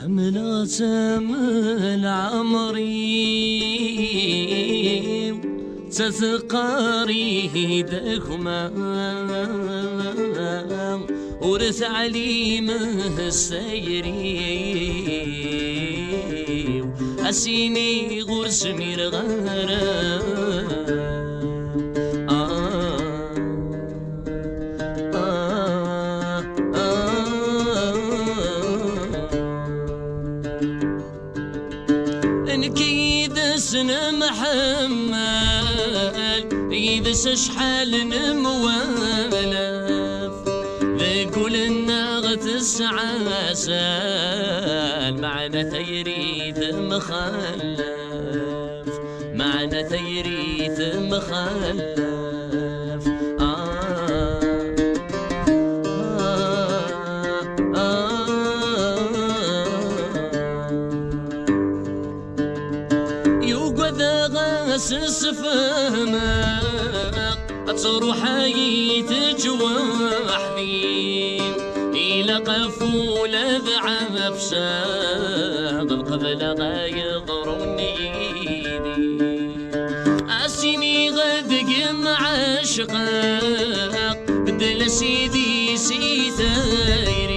حملت من عمري تثقاري دكما ورث عليمه السيري أسيني غرس مرغارا سنة محمل يدس شحال نموالف ذكول الناغت السعاسال معنا تيريث مخلف معنا تيريث مخلف أسس فهمك أتروح يتجوحني إلى قفولة ذعب بساد قبل غيضرني أسيني غدق مع عشقك بدل سيدي سيثيري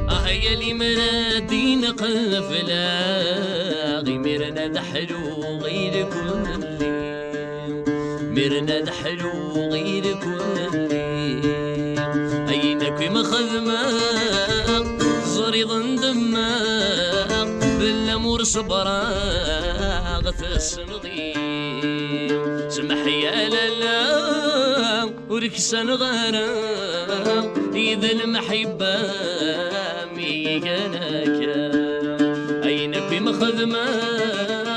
أهيا لي مرادين قفلا غيمرنا دحلو غير كل مرنا دحلو غير كل أينك مخذمك زريض دمك بالأمور صبراغ تسنضي سمح يا لالا وركسن غرام إذا المحبة ميقناك أينك مخذمك